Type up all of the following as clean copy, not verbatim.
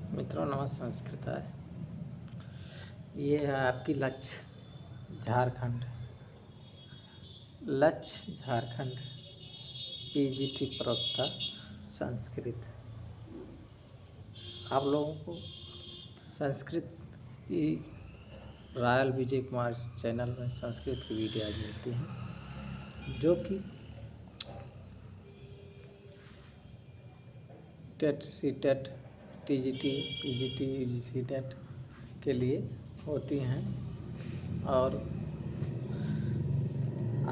मित्रों नमस्कार। संस्कृत है। ये है आपकी लक्ष्य झारखंड। लक्ष्य झारखंड पीजीटी प्रवक्ता संस्कृत। आप लोगों को संस्कृत की रॉयल विजय कुमार चैनल में संस्कृत की वीडियो मिलती हैं, जो कि TET CTET TGT PGT UGC TET के लिए होती हैं। और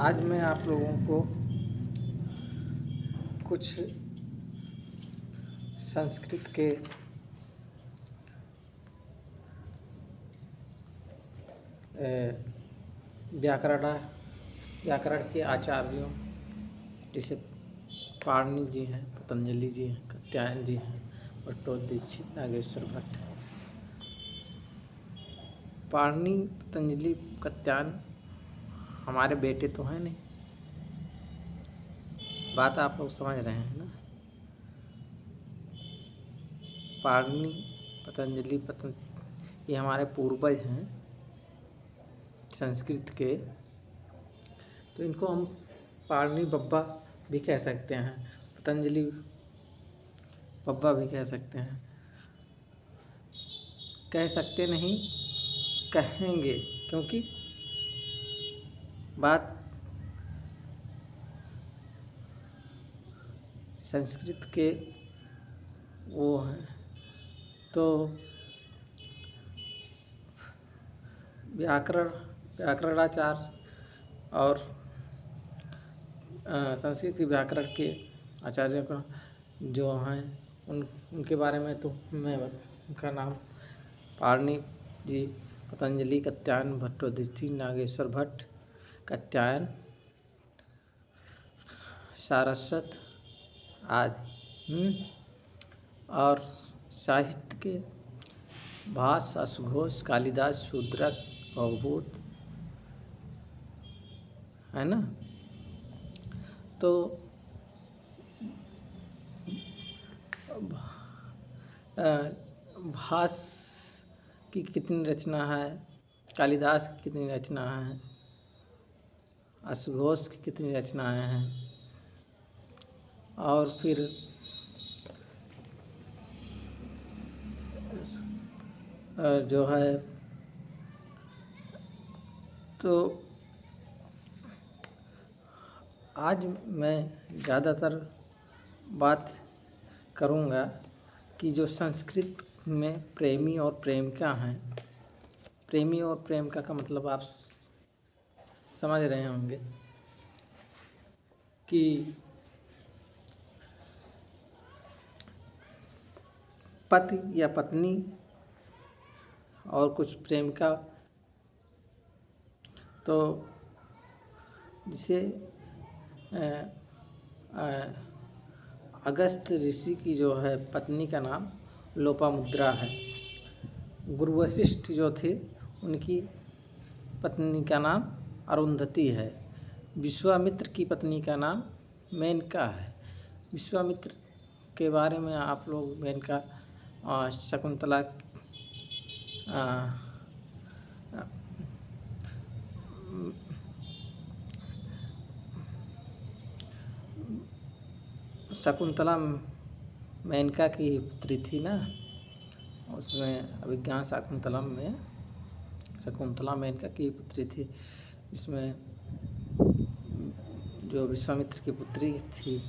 आज मैं आप लोगों को कुछ संस्कृत के व्याकरण के आचार्यों जैसे पाणिनि जी हैं, पतंजलि जी हैं, कात्यायन जी हैं, भट्टोदीक्षित, नागेश्वर भट्ट। पाणिनि, पतंजलि, कात्यायन हमारे बेटे तो हैं नहीं। बात आप लोग समझ रहे हैं ना। पाणिनि, पतंजलि, ये हमारे पूर्वज हैं संस्कृत के। तो इनको हम पाणिनि बब्बा भी कह सकते हैं, पतंजलि बब्बा भी कह सकते हैं। कह सकते नहीं, कहेंगे, क्योंकि बात संस्कृत के वो हैं। तो व्याकरणाचार और संस्कृत के व्याकरण के आचार्यों का जो हैं उनके बारे में तो मैं उनका नाम पाणिनि जी, पतंजलि, कात्यायन, भट्टोदीक्षित, नागेश्वर भट्ट, कात्यायन, सारस्वत आदि। और साहित्य के भास, असुघोष, कालिदास, शूद्रक, भवभूत, है ना। तो भास की कितनी रचना है, कालिदास की कितनी रचना है, असुघोष की कितनी रचनाएं हैं, और फिर जो है तो आज मैं ज़्यादातर बात करूँगा कि जो संस्कृत में प्रेमी और प्रेमिका हैं। प्रेमी और प्रेमिका का मतलब आप समझ रहे होंगे कि पति या पत्नी और कुछ प्रेमिका, तो जिसे अगस्त ऋषि की जो है पत्नी का नाम लोपामुद्रा है। गुरु वशिष्ठ जो थे उनकी पत्नी का नाम अरुंधति है। विश्वामित्र की पत्नी का नाम मेनका है। विश्वामित्र के बारे में आप लोग मेनका शकुंतला शकुंतला मेनका की पुत्री थी ना। उसमें अभिज्ञान शाकुंतलम में शकुंतला मेनका की पुत्री थी, इसमें जो विश्वामित्र की पुत्री थी।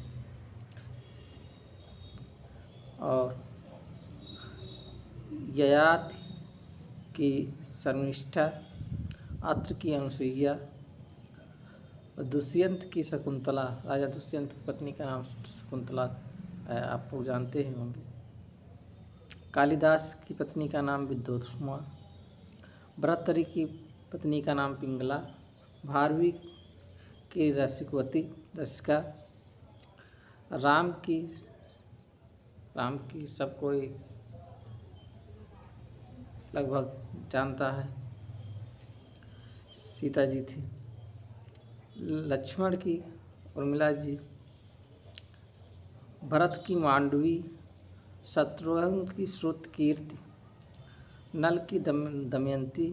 और ययाति की शर्मिष्ठा, अत्र की अनुसुईया और दुष्यंत की शकुंतला। राजा दुष्यंत की पत्नी का नाम शकुंतला है, आप लोग जानते ही होंगे। कालिदास की पत्नी का नाम विद्योत्समा। भर्तृहरि की पत्नी का नाम पिंगला। भारवी की रसिका। राम की सब कोई लगभग जानता है, सीता जी थी। लक्ष्मण की उर्मिला जी। भरत की मांडवी, शत्रुघ्न की श्रुत कीर्ति, नल की दमयंती,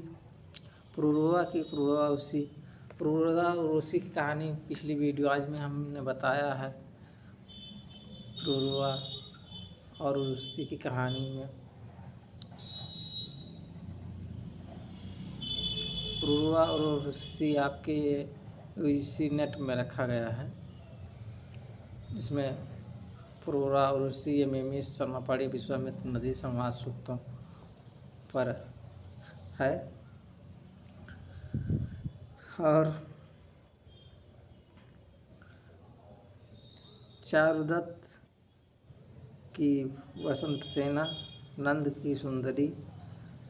पुरूरवा की पुरूरवशी। पुरूरवशी की कहानी पिछली वीडियो आज में हमने बताया है। पुरूरवा और उर्वशी की कहानी में पुरूरवा और उर्वशी आपके इसी नेट में रखा गया है, जिसमें पुरूरवा और उर्वशी ये मिमी समापड़ी विश्वामित्र नदी संवाद सूक्तों पर है। और चारुदत्त की वसंत सेना, नंद की सुंदरी,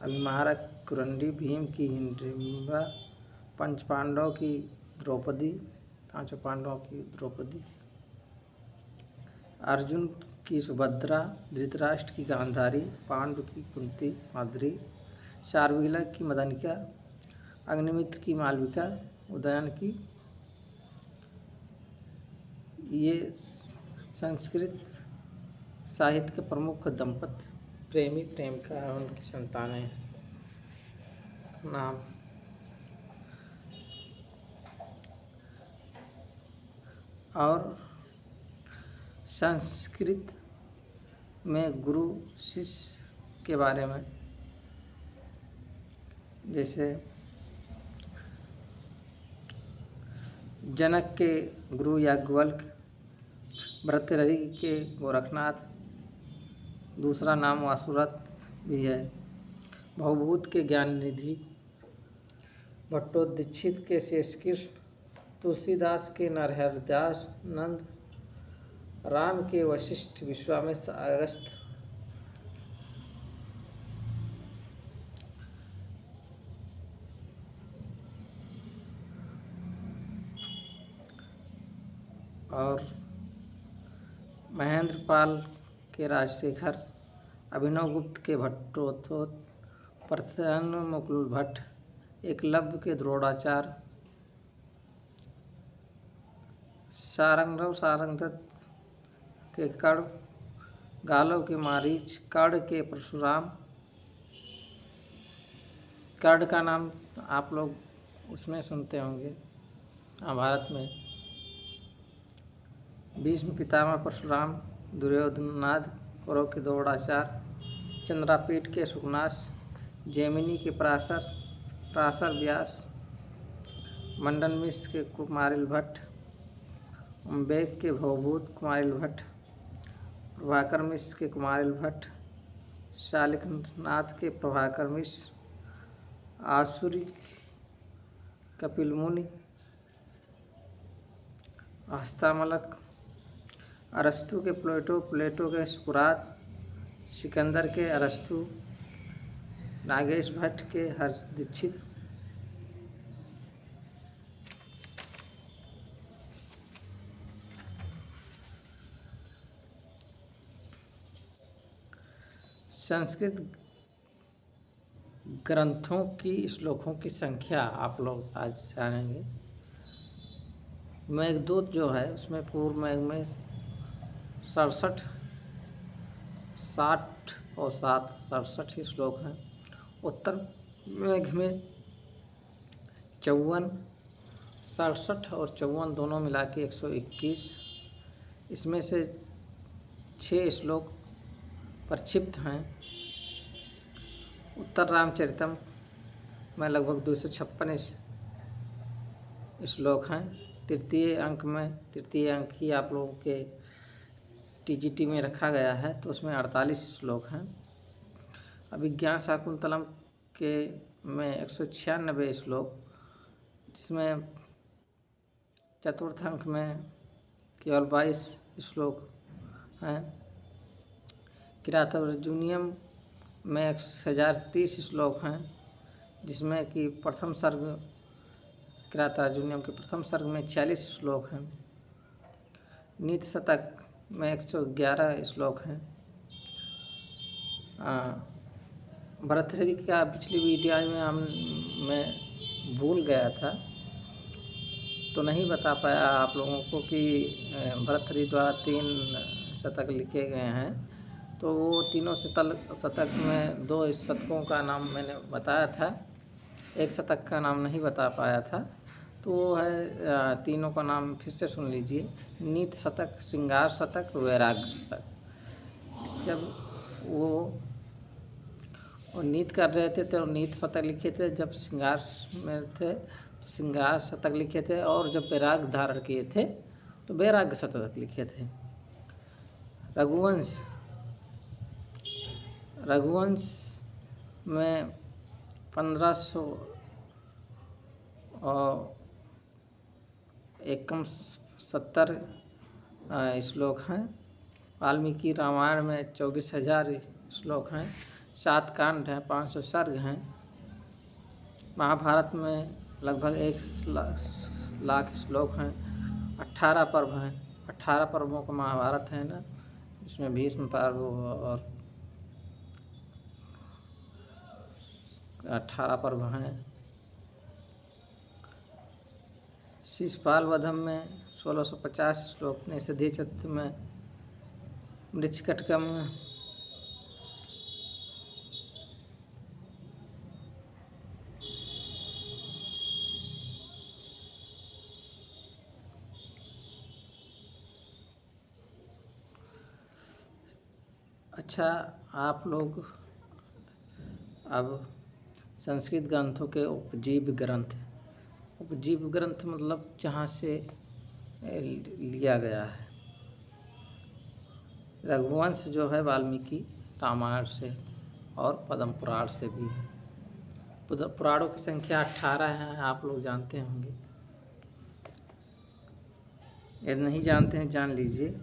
अभिमारक कुरंडी, भीम की हिडिंबा, पांचों पांडवों की द्रौपदी, अर्जुन की सुभद्रा, धृतराष्ट्र की गांधारी, पांडु की कुंती माद्री, शार्विला की मदनिका, अग्निमित्र की मालविका, उदयन की। ये संस्कृत साहित्य के प्रमुख दंपति प्रेमी प्रेमिका और उनकी संतानें नाम। और संस्कृत में गुरु शिष्य के बारे में, जैसे जनक के गुरु याज्ञवल्क्य, भर्तृहरि के गोरखनाथ, दूसरा नाम वासुरथ भी है, भवभूत के ज्ञाननिधि, भट्टोदीक्षित के शेषकृष्ण, तुलसीदास के नरहरिदास नंद, राम के वशिष्ठ, विश्वामित्र अगस्त्य, और महेंद्रपाल के राजशेखर, अभिनव गुप्त के भट्टोत्कच, प्रथयन मुकुल भट्ट, एकलव्य के द्रोणाचार्य, सारंगदत्त के कर्ण, गालव के मारीच, कर्ण के परशुराम। कर्ण का नाम आप लोग उसमें सुनते होंगे महाभारत में। भीष्म पितामह परशुराम, दुर्योधनाद कौरव के द्रोणाचार्य, चंद्रापीठ के सुकनास, जैमिनी के पराशर व्यास, मंडन मिश्र के कुमारिल भट्ट, अम्बेक के भवभूत कुमारिल भट्ट, प्रभाकर मिश्र के कुमारिल भट्ट, शालिकनाथ के प्रभाकर मिश्र, आसुरी कपिल मुनि, हस्तामलक, अरस्तु के प्लेटो के सुकरात, सिकंदर के अरस्तु, नागेश भट्ट के हर्ष दीक्षित। संस्कृत ग्रंथों की श्लोकों की संख्या आप लोग आज जानेंगे। मेघदूत जो है उसमें पूर्व मेघ में 67, 60 और 67 ही श्लोक हैं। उत्तर मेघ में 54, 67 और 54 दोनों मिला के 121। इसमें से 6 श्लोक प्रक्षिप्त हैं। उत्तर रामचरितम में लगभग 256 श्लोक हैं। तृतीय अंक ही आप लोगों के टीजीटी में रखा गया है, तो उसमें 48 श्लोक हैं। अभिज्ञान शाकुंतलम के में 196 श्लोक, जिसमें चतुर्थ अंक में केवल 22 श्लोक हैं। किरातार्जुनीयम में 1030 श्लोक हैं, जिसमें कि प्रथम सर्ग किरातार्जुनीयम के प्रथम सर्ग में 46 श्लोक हैं। नीति शतक में 111 श्लोक हैं। भर्तृहरि का पिछली वीडियो में मैं भूल गया था, तो नहीं बता पाया आप लोगों को कि भर्तृहरि द्वारा 3 शतक लिखे गए हैं। तो वो तीनों शतक में 2 शतकों का नाम मैंने बताया था, एक शतक का नाम नहीं बता पाया था। तो वो है तीनों का नाम फिर से सुन लीजिए। नीत शतक, श्रृंगार शतक, वैराग्य शतक। जब वो नीत कर रहे थे तो नीत शतक लिखे थे, जब श्रृंगार में थे तो श्रृंगार शतक लिखे थे, और जब वैराग्य धारण किए थे तो वैराग्य शतक लिखे थे। रघुवंश में 1571 श्लोक हैं। वाल्मीकि रामायण में 24,000 श्लोक हैं, 7 कांड हैं, 500 सर्ग हैं। महाभारत में लगभग 1 लाख श्लोक हैं, 18 पर्व हैं। 18 पर्वों का महाभारत है ना, इसमें भीष्म पर्व और 18 पर्व हैं। शिशुपाल वधम में 1650 श्लोक, निषेधि चतुर्थ में मृच्छकटकम में अच्छा, आप लोग अब संस्कृत ग्रंथों के उपजीव ग्रंथ, उपजीव ग्रंथ मतलब जहाँ से लिया गया है। रघुवंश जो है वाल्मीकि रामायण से और पद्म पुराण से भी है। पुराणों की संख्या 18 है, आप लोग जानते होंगे। यदि नहीं जानते हैं जान लीजिए।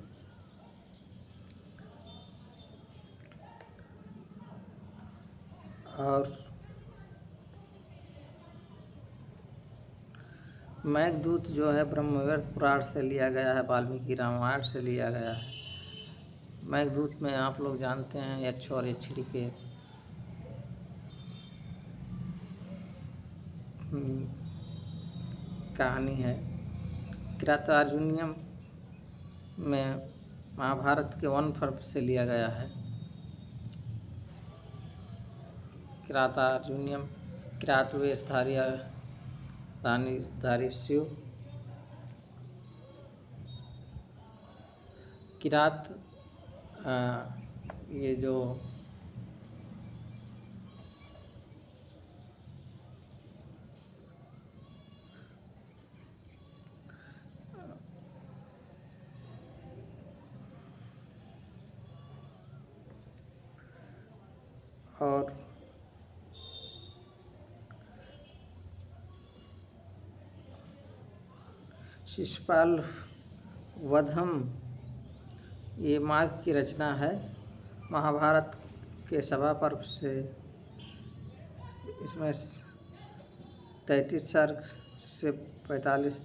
और मेघदूत जो है ब्रह्मवैवर्त पुराण से लिया गया है, वाल्मीकि रामायण से लिया गया है। मेघदूत में आप लोग जानते हैं यक्ष और यक्षिणी के कहानी है। किरातार्जुनीयम में महाभारत के वन पर्व से लिया गया है। किरातार्जुनीयम, किरात वेशधारी शिव। किरात ये जो और शिशुपाल वधम ये माघ की रचना है। महाभारत के सभा पर्व से इसमें 33 सर्ग से 45